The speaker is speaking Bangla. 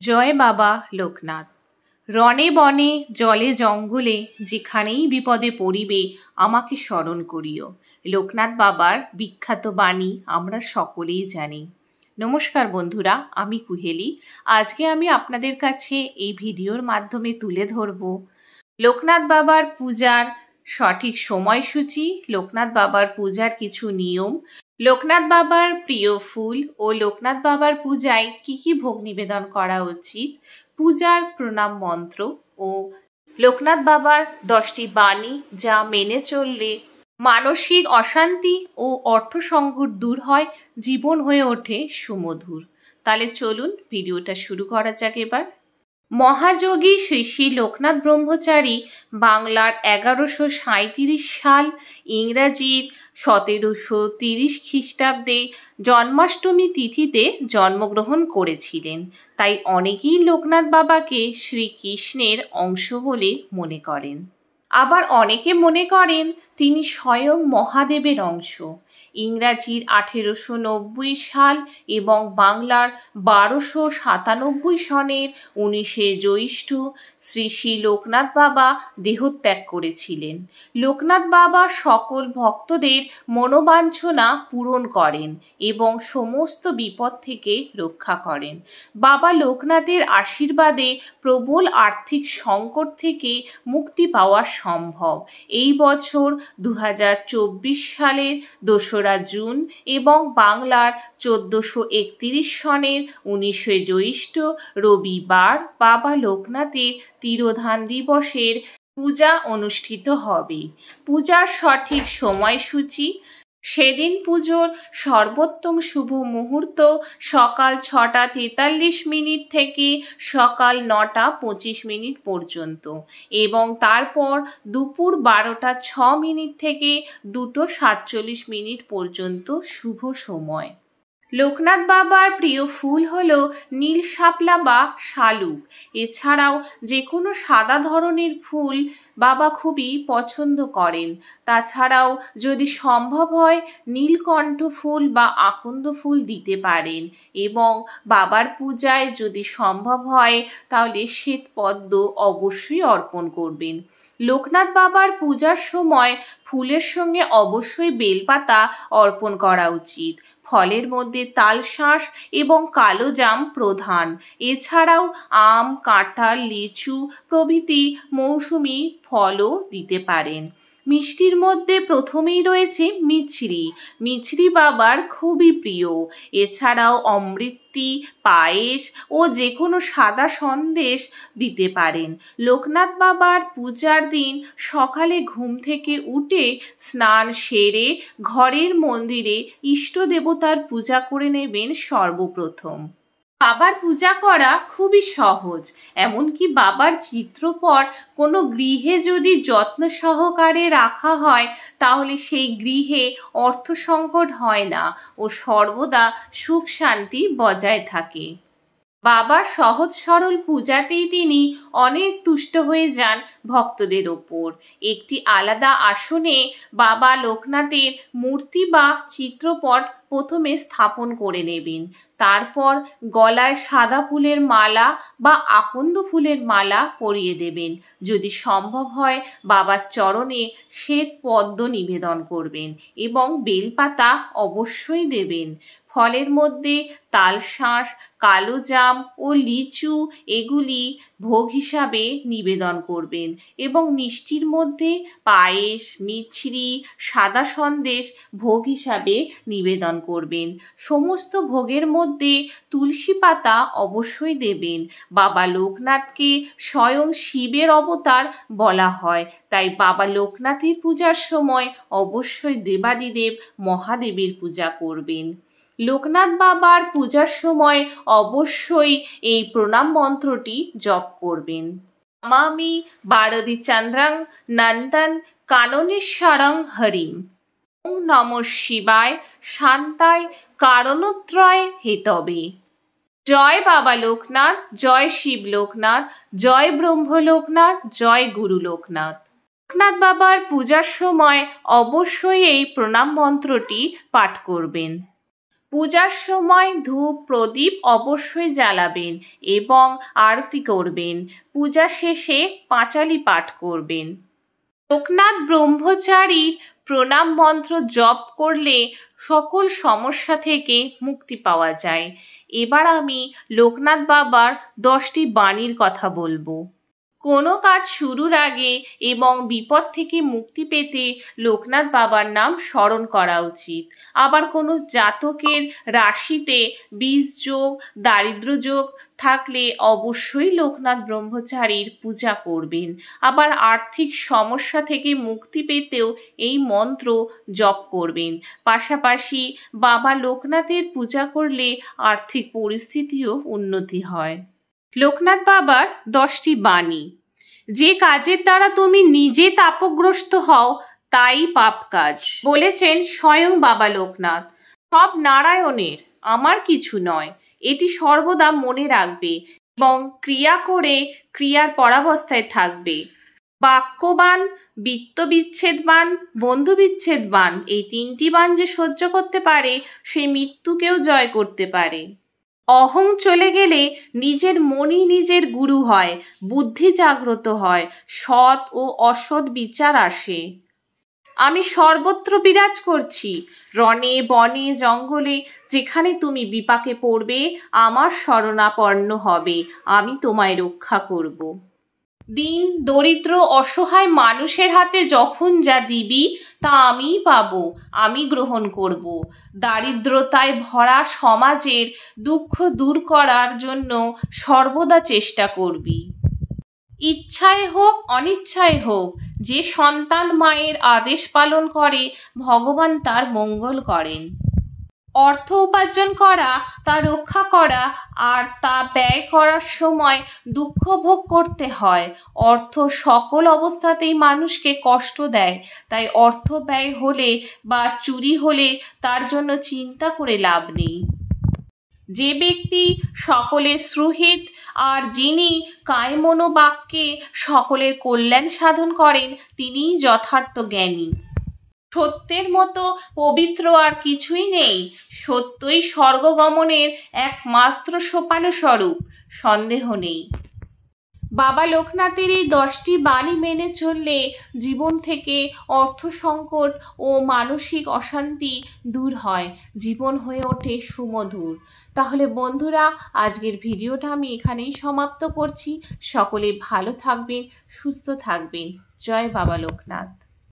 জয় বাবা লোকনাথ। রণে বনে জলে জঙ্গলে যেখানেই বিপদে পড়িবে আমাকে স্মরণ করিও। লোকনাথ বাবার বিখ্যাত বাণী আমরা সকলেই জানি। নমস্কার বন্ধুরা, আমি কুহেলি। আজকে আমি আপনাদের কাছে এই ভিডিওর মাধ্যমে তুলে ধরব লোকনাথ বাবার পূজার সঠিক সময়সূচি, লোকনাথ বাবার পূজার কিছু নিয়ম, লোকনাথ বাবার প্রিয় ফুল ও লোকনাথ বাবার পূজায় কি কি ভোগ নিবেদন করা উচিত, পূজার প্রণাম মন্ত্র ও লোকনাথ বাবার 10টি বাণী যা মেনে চললে মানসিক অশান্তি ও অর্থ সংকট দূর হয়, জীবন হয়ে ওঠে সুমধুর। তাহলে চলুন ভিডিওটা শুরু করা যাক এবার। মহাযোগী শ্রী শ্রী লোকনাথ ব্রহ্মচারী বাংলার 1137 সাল, ইংরাজির 1730 খ্রিস্টাব্দে জন্মাষ্টমী তিথিতে জন্মগ্রহণ করেছিলেন। তাই অনেকেই লোকনাথ বাবাকে শ্রীকৃষ্ণের অংশ বলে মনে করেন। আবার অনেকে মনে করেন তিনি স্বয়ং মহাদেবের অংশ। ইংরাজির 1890 সাল এবং বাংলার 1297 সনের 19শে জ্যৈষ্ঠ শ্রী শ্রী লোকনাথ বাবা দেহত্যাগ করেছিলেন। লোকনাথ বাবা সকল ভক্তদের মনোবাঞ্ছনা পূরণ করেন এবং সমস্ত বিপদ থেকে রক্ষা করেন। বাবা লোকনাথের আশীর্বাদে প্রবল আর্থিক সংকট থেকে মুক্তি পাওয়া সম্ভব। এই বছর 2024 সালের 2রা জুন এবং বাংলার 1431 সনের 19শে জ্যৈষ্ঠ রবিবার বাবা লোকনাথের তিরোধান দিবসের পূজা অনুষ্ঠিত হবে। পূজার সঠিক সময়সূচি: সেদিন পুজোর সর্বোত্তম শুভ মুহূর্ত সকাল 6টা 43 মিনিট থেকে সকাল 9টা 25 মিনিট পর্যন্ত এবং তারপর দুপুর 12টা 6 মিনিট থেকে 2টো 47 মিনিট পর্যন্ত শুভ সময়। লোকনাথ বাবার প্রিয় ফুল হলো নীল শাপলা বা শালুক। এছাড়াও যে কোনো সাদা ধরনের ফুল বাবা খুবই পছন্দ করেন। তাছাড়াও যদি সম্ভব হয় নীলকণ্ঠ ফুল বা আকন্দ ফুল দিতে পারেন এবং বাবার পূজায় যদি সম্ভব হয় তাহলে শ্বেতপদ্ম অবশ্যই অর্পণ করবেন। লোকনাথ বাবার পূজার সময় ফুলের সঙ্গে অবশ্যই বেলপাতা অর্পণ করা উচিত। ফলের মধ্যে তালশাঁস এবং কালো জাম প্রধান। এছাড়াও আম, কাঁঠাল, লিচু প্রভৃতি মৌসুমি ফলও দিতে পারেন। মিষ্টির মধ্যে প্রথমেই রয়েছে মিছরি। মিছরি বাবার খুবই প্রিয়। এছাড়াও অমৃতি, পায়েস ও যে কোনো সাদা সন্দেশ দিতে পারেন। লোকনাথ বাবার পূজার দিন সকালে ঘুম থেকে উঠে স্নান সেরে ঘরের মন্দিরে ইষ্ট দেবতার পূজা করে নেবেন সর্বপ্রথম। বাবার পূজা করা খুবই সহজ। এমনকি বাবার চিত্রপট কোনো গৃহে যদি যত্ন সহকারে রাখা হয় তাহলে সেই গৃহে অর্থ সংকট হয় না ও সর্বদা সুখ শান্তি বজায় থাকে। বাবার সহজ সরল পূজাতেই তিনি অনেক তুষ্ট হয়ে যান ভক্তদের ওপর। একটি আলাদা আসনে বাবা লোকনাথের মূর্তি বা চিত্রপট প্রথমে স্থাপন করে নেবেন। তারপর গলায় সাদা ফুলের মালা বা আকন্দ ফুলের মালা পরিয়ে দেবেন। যদি সম্ভব হয় বাবার চরণে শ্বেত পদ্ম নিবেদন করবেন এবং বেলপাতা অবশ্যই দেবেন। ফলের মধ্যে তালশাঁস, কালো জাম ও লিচু এগুলি ভোগ হিসাবে নিবেদন করবেন এবং মিষ্টির মধ্যে পায়েস, মিছরি, সাদা সন্দেশ ভোগ হিসাবে নিবেদন করবেন। সমস্ত ভোগের মধ্যে তুলসী পাতা অবশ্যই দেবেন। বাবা লোকনাথকে স্বয়ং শিবের অবতার বলা হয়, তাই বাবা লোকনাথের পূজার সময় অবশ্যই দেবাদিদেব মহাদেবের পূজা করবেন। লোকনাথ বাবার পূজার সময় অবশ্যই এই প্রণাম মন্ত্রটি জপ করবেন। নমামি বারদি চন্দ্রং নন্দন কাননেশ্বরং হরিম। ওং নমঃ শিবায় শান্তায় কারণত্রয় হেতবে। জয় বাবা লোকনাথ, জয় শিব লোকনাথ, জয় ব্রহ্ম লোকনাথ, জয় গুরু লোকনাথ। লোকনাথ বাবার পূজার সময় অবশ্যই এই প্রণাম মন্ত্রটি পাঠ করবেন। পূজার সময় ধূপ প্রদীপ অবশ্যই জ্বালাবেন এবং আরতি করবেন। পূজা শেষে পাঁচালি পাঠ করবেন। লোকনাথ ব্রহ্মচারীর প্রণাম মন্ত্র জপ করলে সকল সমস্যা থেকে মুক্তি পাওয়া যায়। এবার আমি লোকনাথ বাবার 10টি বাণীর কথা বলবো। কোনো কাজ শুরুর আগে এবং বিপদ থেকে মুক্তি পেতে লোকনাথ বাবার নাম স্মরণ করা উচিত। আবার কোনো জাতকের রাশিতে বীজ যোগ, দারিদ্র্য যোগ থাকলে অবশ্যই লোকনাথ ব্রহ্মচারীর পূজা করবেন। আবার আর্থিক সমস্যা থেকে মুক্তি পেতেও এই মন্ত্র জপ করবেন। পাশাপাশি বাবা লোকনাথের পূজা করলে আর্থিক পরিস্থিতিও উন্নতি হয়। লোকনাথ বাবার 10টি বাণী। যে কাজের দ্বারা তুমি নিজে তাপগ্রস্ত হও তাই পাপ কাজ, বলেছেন স্বয়ং বাবা লোকনাথ। সব নারায়ণের, আমার কিছু নয়, এটি সর্বদা মনে রাখবে এবং ক্রিয়া করে ক্রিয়ার পরাবস্থায় থাকবে। বাক্যবান, বিত্তবিচ্ছেদবান, বন্ধুবিচ্ছেদবান, এই 3টি বান যে সহ্য করতে পারে সে মৃত্যুকেও জয় করতে পারে। অহং চলে গেলে নিজের মনই নিজের গুরু হয়, বুদ্ধি জাগ্রত হয়, সৎ ও অসৎ বিচার আসে। আমি সর্বত্র বিরাজ করছি, রণে বনে জঙ্গলে, যেখানে তুমি বিপাকে পড়বে আমার শরণাপন্ন হবে, আমি তোমায় রক্ষা করব। দিন দরিদ্র অসহায় মানুষের হাতে যখন যা দিবি তা আমিই পাবো, আমি গ্রহণ করব। দারিদ্রতায় ভরা সমাজের দুঃখ দূর করার জন্য সর্বদা চেষ্টা করবি। ইচ্ছায় হোক অনিচ্ছায় হোক, যে সন্তান মায়ের আদেশ পালন করে ভগবান তার মঙ্গল করেন। অর্থ উপার্জন করা, তা রক্ষা করা আর তা ব্যয় করার সময় দুঃখ ভোগ করতে হয়। অর্থ সকল অবস্থাতেই মানুষকে কষ্ট দেয়, তাই অর্থ ব্যয় হলে বা চুরি হলে তার জন্য চিন্তা করে লাভ নেই। যে ব্যক্তি সকলের সুহৃদ আর যিনি কায়মনোবাক্যে সকলের কল্যাণ সাধন করেন তিনিই যথার্থ জ্ঞানী। সত্যের মতো পবিত্র আর কিছুই নেই। সত্যই স্বর্গগমনের একমাত্র সোপান স্বরূপ, সন্দেহ নেই। বাবা লোকনাথের এই 10টি বাণী মেনে চললে জীবন থেকে অর্থ সংকট ও মানসিক অশান্তি দূর হয়, জীবন হয়ে ওঠে সুমধুর। তাহলে বন্ধুরা, আজকের ভিডিওটা আমি এখানেই সমাপ্ত করছি। সকলে ভালো থাকবেন, সুস্থ থাকবেন। জয় বাবা লোকনাথ।